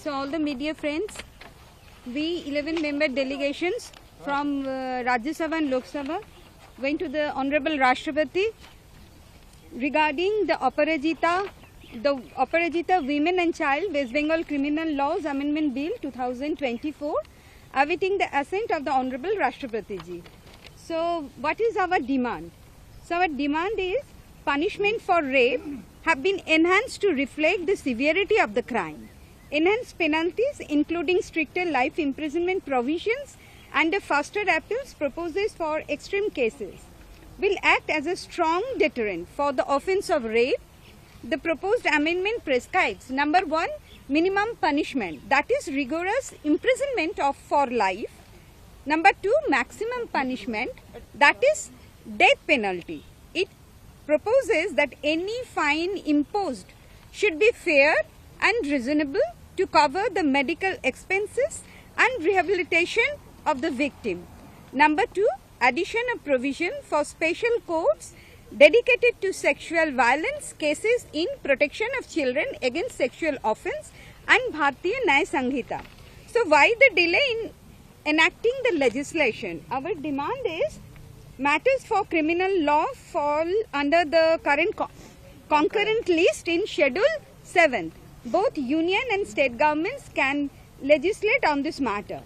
So all the media friends, we 11 member delegations from Rajya Sabha and Lok Sabha went to the Honorable Rashtrapati regarding the Aparajita Women and Child West Bengal Criminal Laws Amendment Bill 2024, awaiting the assent of the Honorable Rashtrapati ji. So what is our demand? So our demand is punishment for rape have been enhanced to reflect the severity of the crime. Enhanced penalties including stricter life imprisonment provisions and a faster appeals proposes for extreme cases will act as a strong deterrent for the offence of rape. The proposed amendment prescribes number 1, minimum punishment, that is rigorous imprisonment for life. Number 2, maximum punishment, that is death penalty. It proposes that any fine imposed should be fair and reasonable to cover the medical expenses and rehabilitation of the victim. Number 2, addition of provision for special courts dedicated to sexual violence cases in protection of children against sexual offence and Bharatiya Nyaya Sanhita. So why the delay in enacting the legislation? Our demand is matters for criminal law fall under the current concurrent list in Schedule 7. Both union and state governments can legislate on this matter.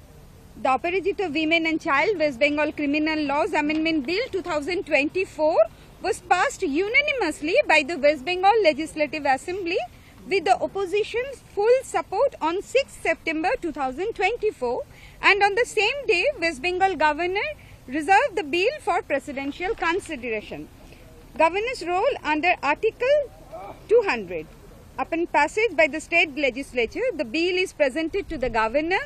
The Aparajita Women and Child West Bengal Criminal Laws Amendment Bill 2024 was passed unanimously by the West Bengal Legislative Assembly with the opposition's full support on 6 September 2024, and on the same day West Bengal Governor reserved the bill for presidential consideration. Governor's role under Article 200. Upon passage by the state legislature, the bill is presented to the governor.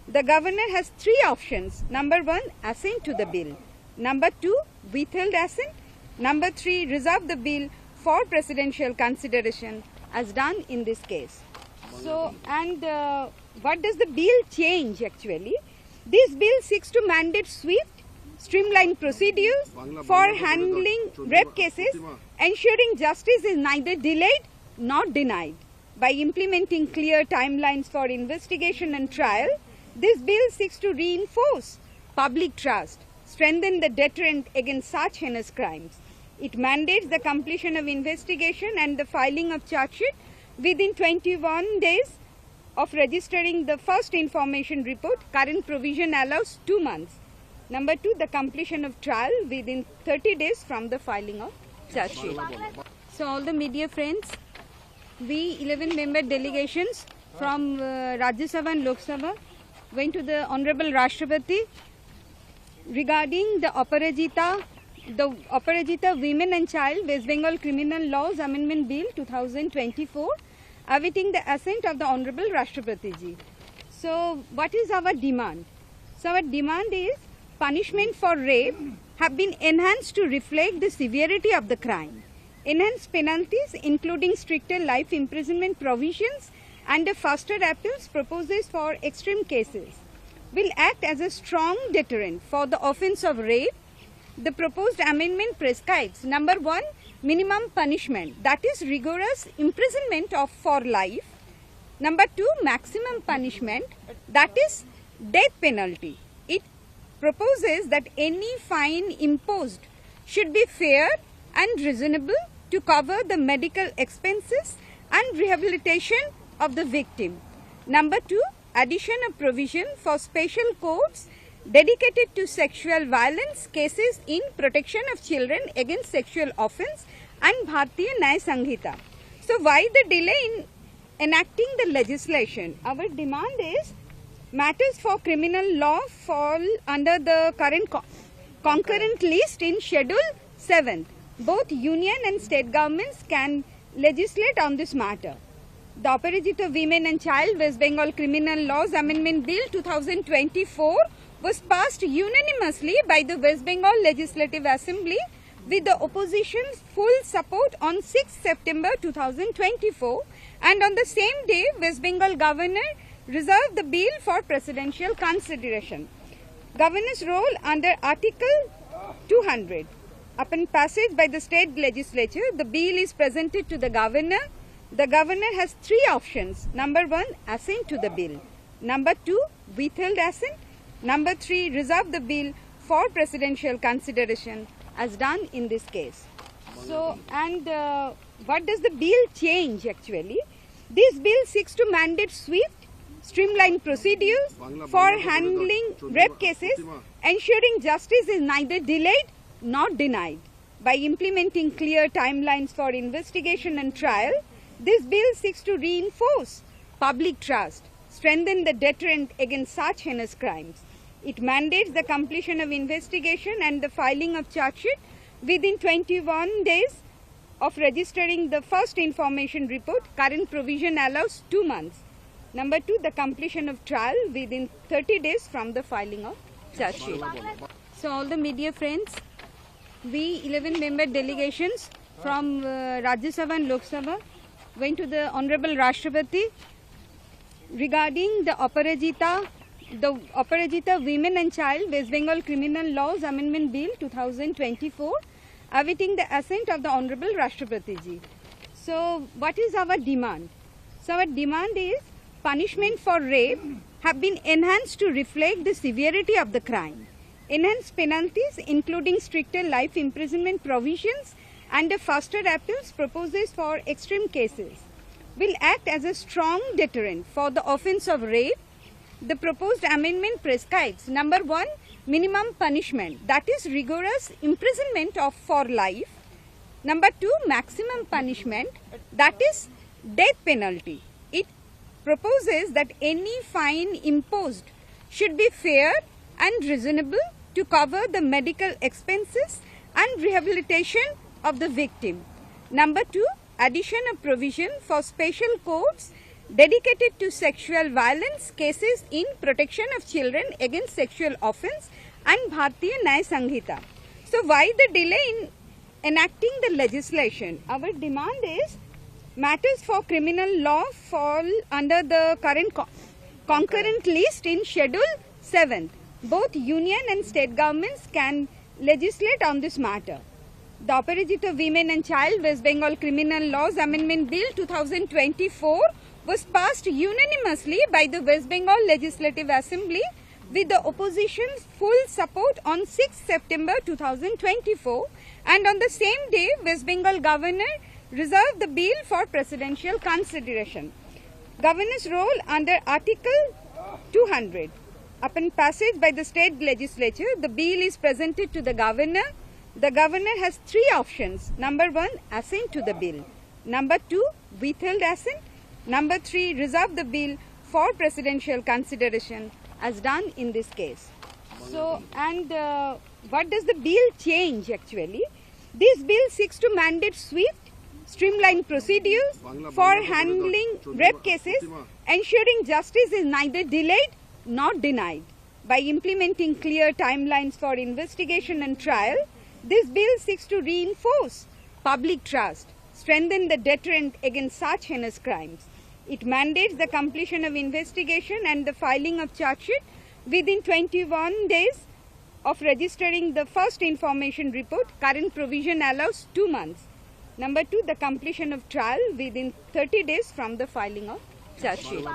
The governor has 3 options. Number 1, assent to the bill. Number 2, withheld assent. Number 3, reserve the bill for presidential consideration, as done in this case. So, and what does the bill change actually? This bill seeks to mandate swift, streamlined procedures for handling rape cases, ensuring justice is neither delayed nor denied. By implementing clear timelines for investigation and trial, this bill seeks to reinforce public trust, strengthen the deterrent against such heinous crimes. It mandates the completion of investigation and the filing of charge sheet within 21 days of registering the first information report. Current provision allows 2 months. Number 2, the completion of trial within 30 days from the filing of charge sheet. So all the media friends, we 11 member delegations from Rajya Sabha and Lok Sabha went to the Honorable Rashtrapati regarding the Aparajita Women and Child West Bengal Criminal Laws Amendment Bill 2024, awaiting the assent of the Honorable Rashtrapati ji. So what is our demand? So our demand is punishment for rape have been enhanced to reflect the severity of the crime. Enhanced penalties including stricter life imprisonment provisions and a faster appeals proposes for extreme cases will act as a strong deterrent for the offence of rape. The proposed amendment prescribes number 1, minimum punishment, that is rigorous imprisonment for life. Number 2, maximum punishment, that is death penalty. It proposes that any fine imposed should be fair and reasonable to cover the medical expenses and rehabilitation of the victim. Number 2, addition of provision for special courts dedicated to sexual violence cases in protection of children against sexual offence and Bharatiya Nyaya Sanhita. So why the delay in enacting the legislation? Our demand is matters for criminal law fall under the current concurrent list in Schedule 7. Both union and state governments can legislate on this matter. The Aparajita Women and Child West Bengal Criminal Laws Amendment Bill 2024 was passed unanimously by the West Bengal Legislative Assembly with the opposition's full support on 6 September 2024, and on the same day West Bengal Governor reserved the bill for presidential consideration. Governor's role under Article 200. Upon passage by the state legislature, the bill is presented to the governor. The governor has three options. Number one, assent to the bill. Number two, withhold assent. Number three, reserve the bill for presidential consideration as done in this case. So, and what does the bill change actually? This bill seeks to mandate swift, streamlined procedures for handling rape cases, ensuring justice is neither delayed nor denied. By implementing clear timelines for investigation and trial, this bill seeks to reinforce public trust, strengthen the deterrent against such heinous crimes. It mandates the completion of investigation and the filing of charge sheet within 21 days of registering the first information report. Current provision allows 2 months. Number two, the completion of trial within 30 days from the filing of charge sheet. So all the media friends, we 11 member delegations from Rajya Sabha and Lok Sabha went to the Honorable Rashtrapati regarding the Aparajita Women and Child West Bengal Criminal Laws Amendment Bill 2024, awaiting the assent of the Honorable Rashtrapati ji. So what is our demand? So our demand is punishment for rape have been enhanced to reflect the severity of the crime. Enhanced penalties including stricter life imprisonment provisions and a faster appeals proposes for extreme cases will act as a strong deterrent for the offence of rape. The proposed amendment prescribes number one, minimum punishment, that is rigorous imprisonment for life. Number two, maximum punishment, that is death penalty. It proposes that any fine imposed should be fair and reasonable to cover the medical expenses and rehabilitation of the victim. Number two, addition of provision for special courts dedicated to sexual violence cases in protection of children against sexual offence and Bharatiya Nyaya Sanhita. So why the delay in enacting the legislation? Our demand is matters for criminal law fall under the current concurrent list in Schedule 7. Both union and state governments can legislate on this matter. The Aparajita Women and Child West Bengal Criminal Laws Amendment Bill 2024 was passed unanimously by the West Bengal Legislative Assembly with the opposition's full support on 6 September 2024, and on the same day West Bengal Governor reserved the bill for presidential consideration. Governor's role under Article 200. Upon passage by the state legislature, the bill is presented to the governor. The governor has three options. Number one, assent to the bill. Number two, withhold assent. Number three, reserve the bill for presidential consideration as done in this case. So, and what does the bill change actually? This bill seeks to mandate swift, streamlined procedures for handling rape cases, ensuring justice is neither delayed nor denied. By implementing clear timelines for investigation and trial, this bill seeks to reinforce public trust, strengthen the deterrent against such heinous crimes. It mandates the completion of investigation and the filing of charge sheet within 21 days of registering the first information report. Current provision allows 2 months. Number two, the completion of trial within 30 days from the filing of charge sheet.